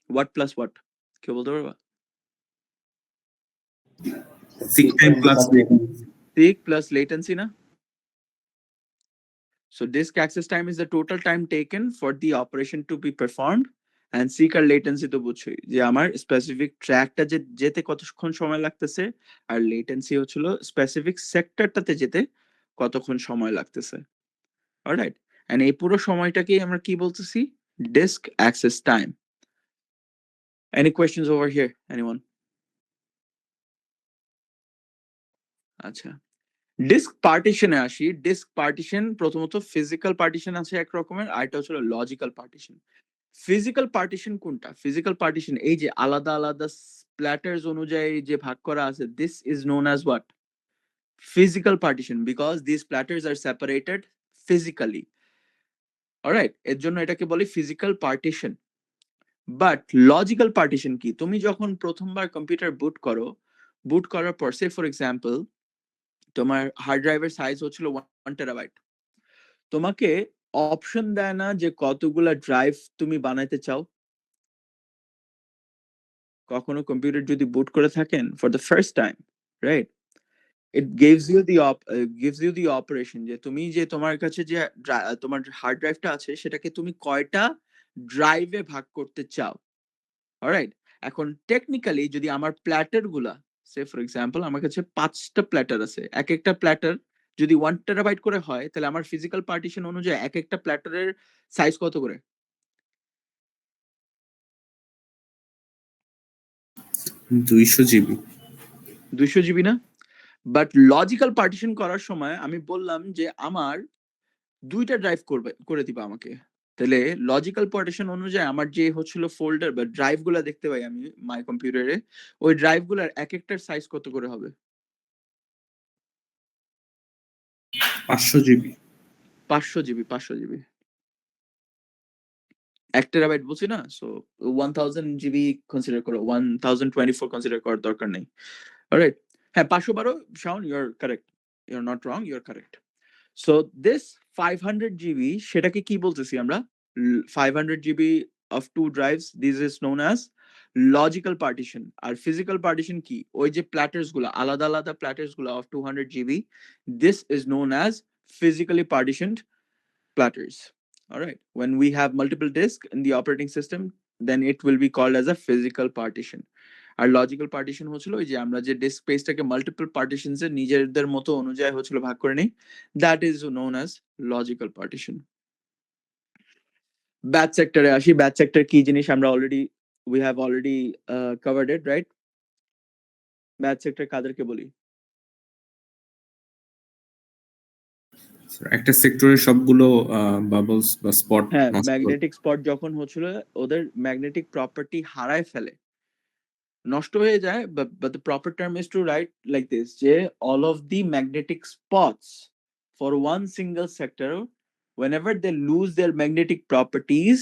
what plus what? কেউ বলতে পারবা? Seek time plus Seek plus latency না? So disk access time is the total time taken for the operation to be performed, and seek আর latency তো বুঝছোই যে আমার specific ট্র্যাকটা যেতে কতক্ষণ সময় লাগতেছে, আর latency হচ্ছিল স্পেসিফিক সেক্টরটাতে যেতে কতক্ষণ সময় লাগতেছে। অলরাইট, এন্ড এই পুরো সময়টাকেই আমরা কি বলতেছি? Disk access time. Any questions over here? Anyone? আচ্ছা, ডিস্ক পার্টিশনে আসি। ডিস্ক পার্টিশন প্রথমত ফিজিক্যাল পার্টিশন আছে এক রকমের, আর এটা হচ্ছে লজিক্যাল পার্টিশন। ফিজিক্যাল পার্টিশন কোনটা? ফিজিক্যাল পার্টিশন এই যে আলাদা আলাদা স্প্ল্যাটার্স অনুযায়ী যে ভাগ করা আছে, this is known as what? Physical partition, because this platters are separated physically. Alright, এর জন্য এটাকে বলি physical partition. But logical partition কি? তুমি যখন প্রথমবার কম্পিউটার বুট করার পর, সে ফর এক্সাম্পল তোমার হার্ড ড্রাইভের সাইজ হচ্ছিল 1 টেরাবাইট, তোমাকে অপশন দেয় না যে কতগুলা ড্রাইভ তুমি বানাইতে চাও? কখনো কম্পিউটার যদি বুট করে থাকেন for the first time, right, it gives you the operation যে তুমি যে তোমার কাছে যে তোমার হার্ড ড্রাইভটা আছে সেটাকে তুমি কয়টা ড্রাইভে ভাগ করতে চাও। অলরাইট, এখন টেকনিক্যালি যদি আমার প্ল্যাটার গুলা, সে ফর এক্সাম্পল আমার কাছে 5টা প্ল্যাটার আছে, এক একটা প্ল্যাটার যদি 1 টেরাবাইট করে হয় তাহলে আমার ফিজিক্যাল পার্টিশন অনুযায়ী এক একটা প্ল্যাটারের সাইজ কত করে? 200 জিবি। 200 জিবি না? বাট লজিক্যাল পার্টিশন করার সময় আমি বললাম যে আমার 2টা ড্রাইভ করে দিবা আমাকে, তাহলে লজিক্যাল পার্টিশন অনুযায়ী আমার যে হচ্ছিল ফোল্ডার বা ড্রাইভ গুলা দেখতে পাই আমি মাই কম্পিউটারে, ওই ড্রাইভ গুলার এক একটার সাইজ কত করে হবে? 500 জিবি। 500 জিবি, 500 জিবি, 1 টেরাবাইট বলছি না, সো 1000 জিবি কনসিডার করো, 1024 কনসিডার করার দরকার নেই। অলরাইট, হ্যাঁ 512, Shaon you are correct, you are not wrong, you are correct. So this 500 GB সেটাকে কি বলতেছি আমরা? 500 GB of 2 drives, this is known as logical partition. আর physical partition কি? ওই যে প্ল্যাটার্স গুলা, আলাদা আলাদা প্ল্যাটার্স গুলা of 200 GB, this is known as physically partitioned platters. All right, when we have multiple disks in the operating system, then it will be called as a physical partition. আর logical partition হচ্ছিল ওই যে আমরা যে disk স্পেসটাকে multiple পার্টিশনস এ নিজেদের মতো অনুযায়ী হচ্ছিল ভাগ করে নেই, that is known as logical partition. Batch সেক্টরে আসি, ব্যাচ সেক্টর কি জিনিস আমরা already we have already covered it, right? Batch sector কাদেরকে বলি? একটা সেক্টরের সবগুলো বাবলস বা স্পট হ্যাঁ, নষ্ট করে। ম্যাগনেটিক স্পট যখন হচ্ছিল ওদের ম্যাগনেটিক প্রপার্টি হারায় ফেলে, নষ্ট হয়ে যায়, but the proper term is to write like this যে all of the magnetic spots for one single sector, whenever they lose their magnetic properties,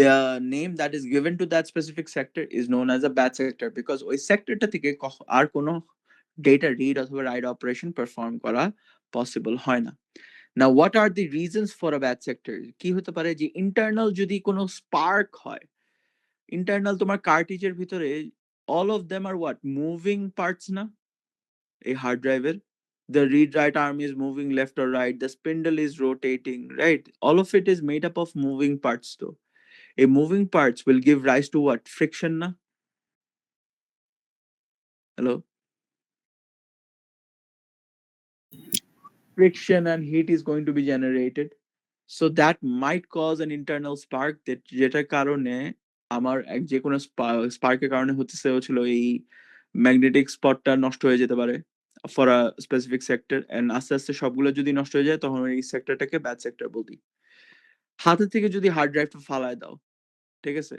the name that is given to that specific sector is known as a batch sector, because ওই সেক্টরটা থেকে আর কোনো data read অথবা right operation perform করা possible হয় না। Now what are the reasons for a batch sector? কি হতে পারে যে ইন্টারনাল যদি কোনো স্পার্ক হয়, ইন্টারনাল তোমার কার্ট্রিজের ভিতরে all of them are what, moving parts না এই হার্ড ড্রাইভের, the read write arm is moving left or right, the spindle is rotating, right, all of it is made up of moving parts. So a moving parts will give rise to what, friction na? Hello, friction and heat is going to be generated, so that might cause an internal spark that যেটার কারণে আমার যে কোনো স্পার্কের কারণে হচ্ছিল এই magnetic স্পটটা নষ্ট হয়ে যেতে পারে for a specific sector, and আস্তে আস্তে সবগুলো যদি নষ্ট হয়ে যায় তখন এই সেক্টরটাকে ব্যাড সেক্টর বলি। হাতে থেকে যদি হার্ড ড্রাইভটা ফালায় দাও, ঠিক আছে,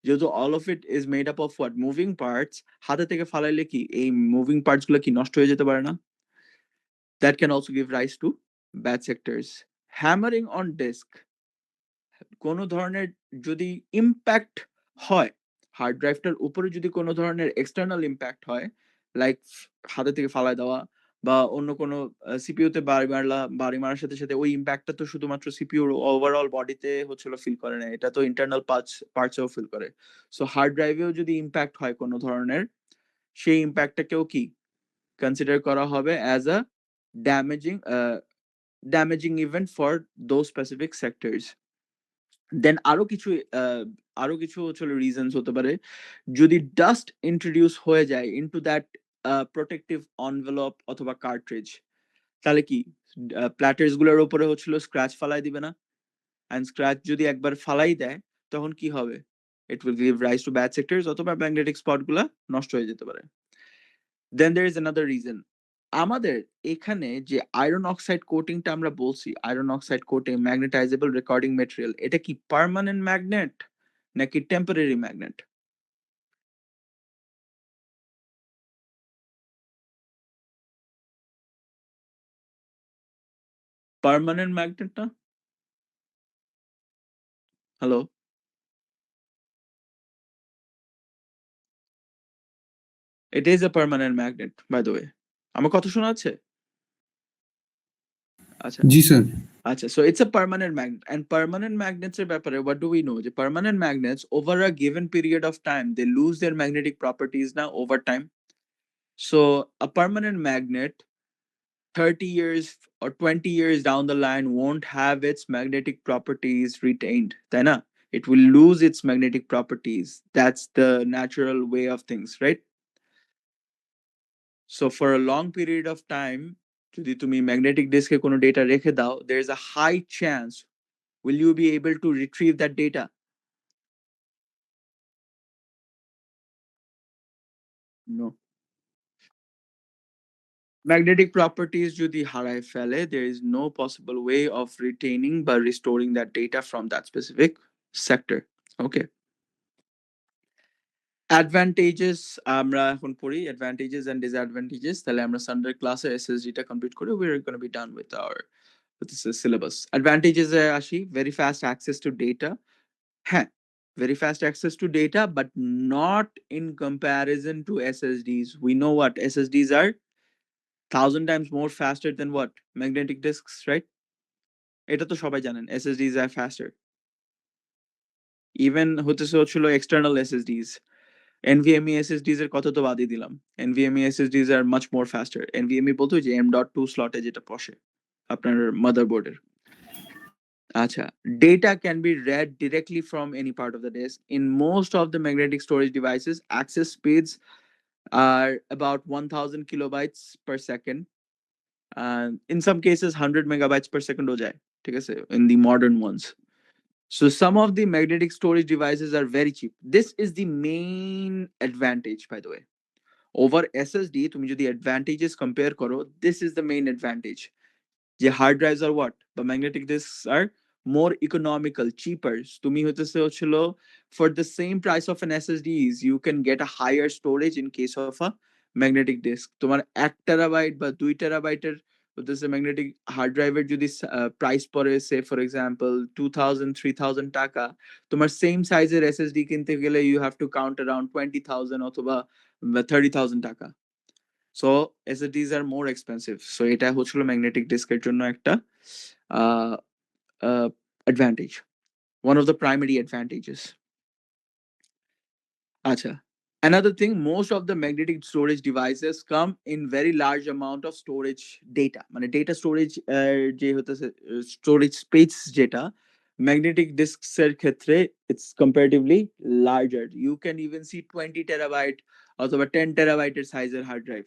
যেহেতু all of it is made up of what, moving parts, হাতে থেকে ফালাইলে কি এই মুভিং পার্টস গুলো কি নষ্ট হয়ে যেতে পারে না? That can also give rise to bad sectors. Hammering on disk, কোনো ধরনের যদি ইম্প্যাক্ট হয়, হার্ড ড্রাইভটার উপরে যদি কোনো ধরনের এক্সটার্নাল ইম্প্যাক্ট হয়, লাইক হাতে থেকে ফালায় দেওয়া বা অন্য কোনো সিপিইউতে বাড়ি মারার সাথে সাথে ওই ইম্প্যাক্টটা তো শুধুমাত্র সিপিইউর ওভারঅল বডিতে হচ্ছিল ফিল করে না, এটা তো ইন্টারনাল পার্টসেও ফিল করে। সো হার্ড ড্রাইভেও যদি ইম্প্যাক্ট হয় কোনো ধরনের, সেই ইম্প্যাক্টটাকেও কি কনসিডার করা হবে as a damaging event for those specific sectors. Then আরো কিছু হচ্ছে রিজনস হতে পারে, যদি ডাস্ট ইন্ট্রোডিউস হয়ে যায় ইনটু দ্যাট প্রোটেক্টিভ এনভেলপ অথবা কার্ট্রিজ, তাহলে কি প্ল্যাটার্স গুলোর উপরে হচ্ছিল স্ক্র্যাচ ফালাই দিবে না? এন্ড স্ক্র্যাচ যদি একবার ফালাই দেয় তখন কি হবে? It will give rise to bad sectors অথবা ম্যাগনেটিক স্পট গুলা নষ্ট হয়ে যেতে পারে। Then there is another reason, আমাদের এখানে যে আয়রন অক্সাইড কোটিংটা আমরা বলছি, iron oxide coating magnetisable recording material, এটা কি পার্মানেন্ট ম্যাগনেট নাকি টেম্পোরারি ম্যাগনেট? পার্মানেন্ট ম্যাগনেট না? Hello, it is a permanent magnet by the way. আমার কথা শোনা যাচ্ছে? আচ্ছা, জি sir. Acha, so it's a permanent magnet, and permanent magnets are ব্যাপারে what do we know? The permanent magnets over a given period of time they lose their magnetic properties now over time. So a permanent magnet 30 years or 20 years down the line won't have its magnetic properties retained, তাই না? It will lose its magnetic properties. That's the natural way of things, right? So for a long period of time যদি তুমি magnetic ডিস্কে কোনো data রেখে দাও, there is a high chance will you be able to retrieve that data? No. Magnetic properties যদি হারায় ফেলে, there is no possible way of retaining বা restoring that data from that specific sector. Okay. Advantages আমরা এখন পড়ি, advantages and disadvantages. তাহলে আমরা Sunday ক্লাসে এসএসডিটা কমপ্লিট করে we are going to be done with our with this syllabus. Advantages এ আসি, very fast access to data. হ্যাঁ, very fast access to data, but not in comparison to SSDs. We know what SSDs are 1,000 times more faster than what magnetic disks, right? এটা তো সবাই জানেন, SSDs are faster. Even হচ্ছিল external SSDs. NVMe SSDs এর কথা তো বাদই দিলাম, NVMe SSDs are much more faster. NVMe বলতো যে M.2 স্লটে যেটা বসে আপনার মাদারবোর্ডের। আচ্ছা, data can be read directly from any part of the disk. In most of the magnetic storage devices, access speeds are about 1,000 kilobytes per second. In some cases, 100 megabytes per second ho jay, ঠিক আছে, in the modern ones. So some of the magnetic storage devices are very cheap. This is the main advantage, by the way. Over SSD, তুমি যদি advantages compare করো, this is the main advantage. যে hard drives are what? But magnetic disks are more economical, cheaper. তুমি হইতেছে হচ্ছিল for the same price of an SSDs, you can get a higher storage in case of a magnetic disk. তোমার 1 terabyte বা 2 terabyte হইতেছে magnetic hard drive এর যদি price পড়ে say for example 2,000 3,000 টাকা, তোমার same size এর SSD কিনতে গেলে you have to count around 20,000 অথবা 30,000 টাকা. So SSDs are more expensive. So এটা হচ্ছিল ম্যাগনেটিক ডিস্কের জন্য একটা advantage, one of the primary advantages. Acha, another thing, most of the magnetic storage devices come in very large amount of storage data, মানে data storage যে হতেছে storage space যেটা magnetic disks এর ক্ষেত্রে it's comparatively larger. You can even see 20 terabyte অথবা 10 terabyte এর সাইজের hard drive,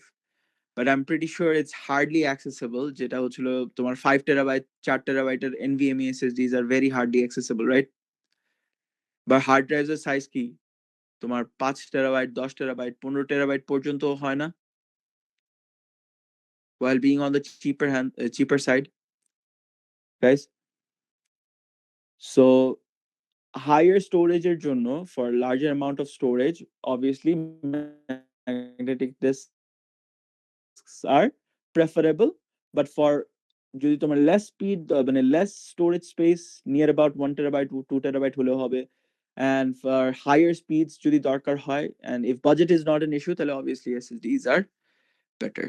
but I'm pretty sure it's hardly accessible. যেটা হচ্ছিল তোমার 5 terabyte 4 terabyte এর NVMe SSDs are very hardly accessible, right? But hard drives এর সাইজ কি তোমার 5 terabyte 10 terabyte 15 terabyte পর্যন্ত হয় না, while being on the cheaper side, guys. So higher storage এর জন্য for larger amount of storage, obviously magnetic disks are preferable, but for যদি তোমার less speed মানে less storage space near about 1 terabyte 2 terabyte হলেও হবে, and for higher speeds যদি দরকার হয়, and if budget is not an issue তাহলে obviously SSDs are better.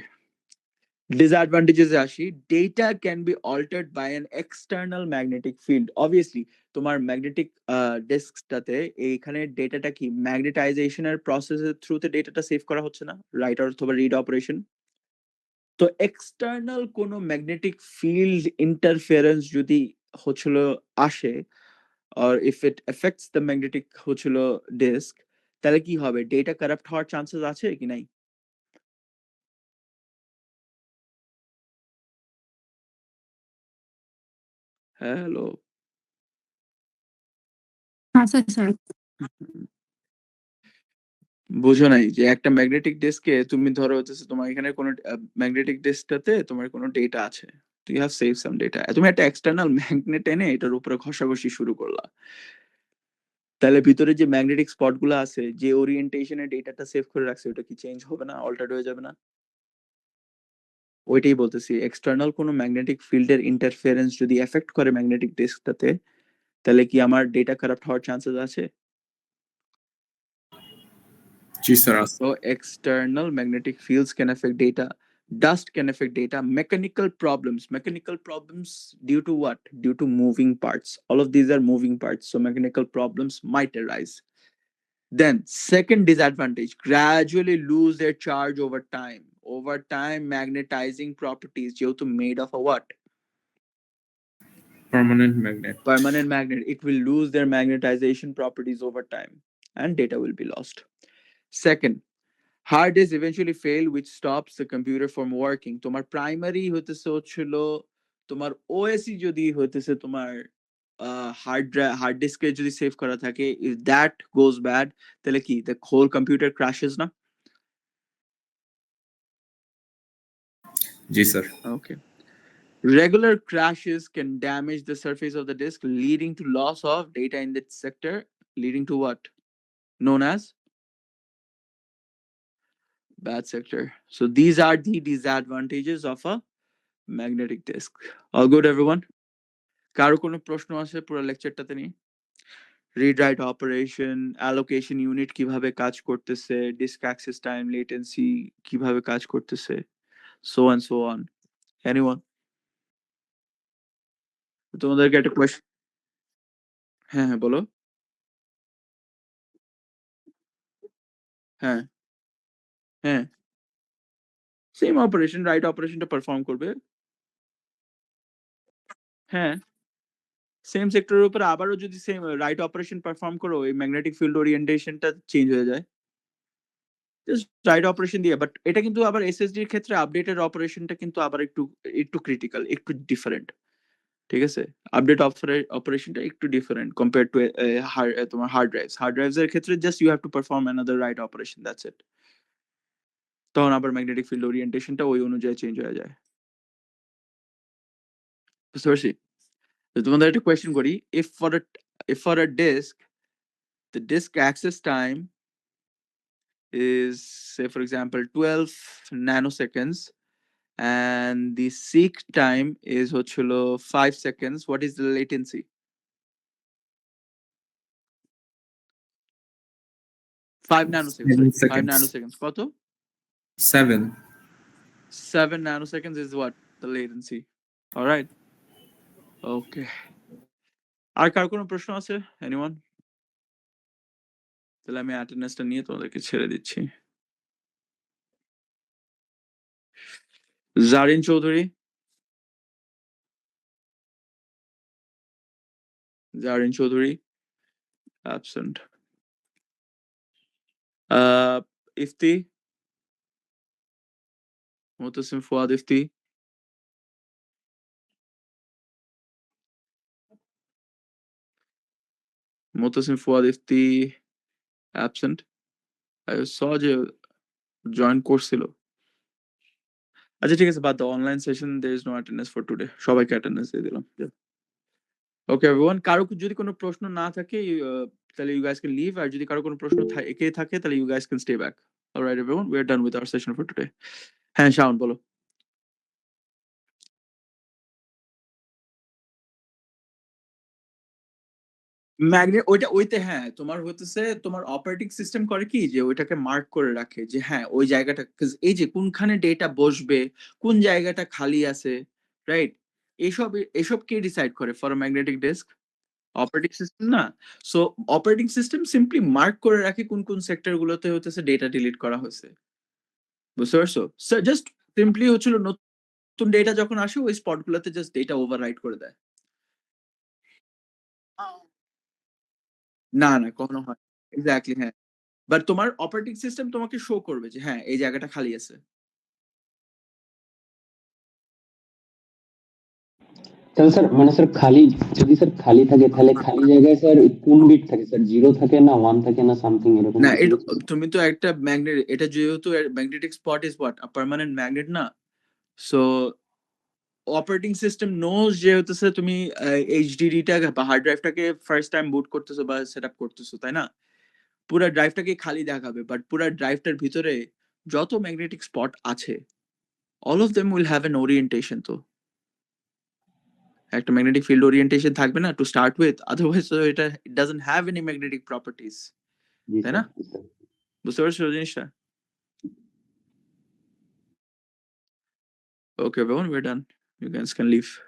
Disadvantages এ আসি, data can be altered by an external magnetic field. Obviously তোমার magnetic ডিস্কটাতে এইখানে ডেটাটা কি ম্যাগনেটাইজেশনের প্রসেসের থ্রুতে ডেটাটা সেভ করা হচ্ছে না, রাইট অথবা রিড অপারেশন। তো এক্সটার্নাল কোনো ম্যাগনেটিক ফিল্ড ইন্টারফারেন্স যদি হচ্ছিল আসে, or if it affects the magnetic হচ্ছিল ডিস্ক, তাহলে কি হবে, ডেটা কারাপ্ট হওয়ার চান্সেস আছে কি নাই? হ্যালো, আচ্ছা স্যার। বুঝো নাই যে একটা ম্যাগনেটিক ডিস্কে তুমি ধরো হচ্ছে তোমার এখানে কোনো ম্যাগনেটিক ডিস্কটাতে তোমার কোনো ডেটা আছে, তো you have save some data, তুমি একটা এক্সটার্নাল ম্যাগনেট এনে এটার উপরে ঘষাঘষি শুরু করলা, তাহলে ভিতরে যে ম্যাগনেটিক স্পট গুলো আছে যে ওরিয়েন্টেশনে ডেটাটা সেভ করে রাখছে ওটা কি চেঞ্জ হবে না, অল্টারড হয়ে যাবে না? ওইটাই বলতেছি, এক্সটার্নাল কোনো ম্যাগনেটিক ফিল্ডের ইন্টারফারেন্স যদি এফেক্ট করে ম্যাগনেটিক ডিস্কটাতে, তাহলে কি আমার ডেটা কারাপ্ট হওয়ার চান্সেস আছে? জি sir. So external magnetic fields can affect data. Dust can affect data. Mechanical problems due to what? Due to moving parts. All of these are moving parts, so mechanical problems might arise. Then second disadvantage, gradually lose their charge over time. Over time, magnetizing properties যেহেতু made of a what? Permanent magnet. Permanent magnet. It will lose their magnetization properties over time and data will be lost. Second, hard disk eventually fail, which stops the computer from working. তোমার primary হইতেছে হচ্ছিল তোমার ওএসই যদি হইতেছে তোমার hard ডিস্কে যদি save করা থাকে, if that goes bad তাহলে কি the whole computer crashes না? জি sir. Okay. Regular crashes can damage the surface of the disk, leading to loss of data in that sector, leading to what? Known as bad sector. So these are the disadvantages of a magnetic disk. All good, everyone? কারো কোনো প্রশ্ন আছে পুরো লেকচারটাতে নিয়ে? Read write operation, allocation unit কিভাবে কাজ করতেছে, disk access time, latency কিভাবে কাজ করতেছে, so and so on. Anyone? তোমাদেরকে একটা কোয়েশ্চন। হ্যাঁ হ্যাঁ বলো। হ্যাঁ হ্যাঁ, সেম অপারেশন, রাইট অপারেশনটা পারফর্ম করবে। হ্যাঁ, সেম সেক্টরের উপরে আবারও যদি সেম রাইট অপারেশন পারফর্ম করো, এই ম্যাগনেটিক ফিল্ড ওরিয়েন্টেশনটা চেঞ্জ হয়ে যায় জাস্ট রাইট অপারেশন দিয়ে। বাট এটা কিন্তু আবার এসএসডি এর ক্ষেত্রে আপডেটের অপারেশনটা কিন্তু আবার একটু একটু ক্রিটিক্যাল, একটু ডিফারেন্ট। ঠিক আছে, আপডেট অপারেশনটা একটু ডিফারেন্ট কম্পেয়ার টু তোমার হার্ড ড্রাইভস এর ক্ষেত্রে just you have to perform another write operation, that's it. তখন আবার ম্যাগনেটিক ফিল্ড ওরিয়েন্টেশনটা ওই অনুযায়ী চেঞ্জ হয়ে যায়। বুঝতে পারছি? তো তোমাদের একটা কোয়েশ্চেন করি, if for a disk the disk access time is, say for example 12 nanoseconds and the seek time is হচ্ছিল 5 seconds, what is the latency? 5 nanoseconds, 7 sorry, 5 seconds. nanoseconds কত? 7. 7 nanoseconds is what? The latency. All right. Okay. আর কার কোনো প্রশ্ন আছে? Anyone? তাহলে আমি অ্যাটেন্ডেন্সটা নিয়ে তোমাদেরকে ছেড়ে দিচ্ছি। Zarin Chowdhury? Zarin Chowdhury? Absent. Ifti? Mutasim Fuad Ifti? Mutasim Fuad Ifti absent. I saw যে জয়েন করছিল। আচ্ছা ঠিক আছে, বাদ দাও, online session there is no attendance for today, সবাইকে অ্যাটেন্ডেন্স দিয়ে দিলাম। ওকে এভরিওয়ান, কারো যদি কোনো প্রশ্ন না থাকে তাহলে you guys can leave, আর যদি কারো কোনো প্রশ্ন থাকে তাহলে you guys can stay back. All right everyone, we are done with our session for today. হ্যাঁ শাওন বলো। ম্যাগনেট ওইতে হ্যাঁ, তোমার হতেছে তোমার অপারেটিং সিস্টেম করে কি যে ওইটাকে মার্ক করে রাখে যে হ্যাঁ ওই জায়গাটা, এই যে কোনখানে ডেটা বসবে, কোন জায়গাটা খালি আছে, রাইট? এইসব এসব কে ডিসাইড করে for magnetic disk? Operating system না? So operating system simply mark করে রাখে কোন কোন সেক্টর গুলোতে হতেছে ডেটা ডিলিট করা হয়েছে। বুঝতে পারছো? স্যার জাস্ট সিম্পলি হচ্ছিল নতুন ডেটা যখন আসে ওই স্পট গুলোতে জাস্ট ডেটা ওভাররাইট করে দেয়। না না কখনো হয় এক্স্যাক্টলি, হ্যাঁ। বাট তোমার অপারেটিং সিস্টেম তোমাকে শো করবে যে হ্যাঁ এই জায়গাটা খালি আছে। তাহলে স্যার মানে স্যার খালি, যদি স্যার খালি থাকে তাহলে খালি জায়গায় স্যার কোন বিট থাকে স্যার? জিরো থাকে না ওয়ান থাকে না সামথিং এরকম না কিছু? তুমি তো একটা ম্যাগনেট, এটা যেহেতু magnetic spot is what a permanent magnet না, সো অপারেটিং সিস্টেম নোজ যে হতেছে তুমি এইচডিডিটা বা হার্ড ড্রাইভটাকে ফার্স্ট টাইম বুট করতেছো বা সেটআপ করতেছো, তাই না? পুরো ড্রাইভটাকে খালি দেখাবে, বাট পুরো ড্রাইভটার ভিতরে যত ম্যাগনেটিক স্পট আছে all of them will have an orientation, তো একটা ম্যাগনেটিক ফিল্ড ওরিয়েন্টেশন থাকবে না টু স্টার্ট উইথ, আদারওয়াইজ তো এটা it doesn't have any magnetic properties, জি তাই স্যার, না? জি স্যার। বুঝতে পারছো জিনিসটা? Okay, everyone, we're done. You guys can leave.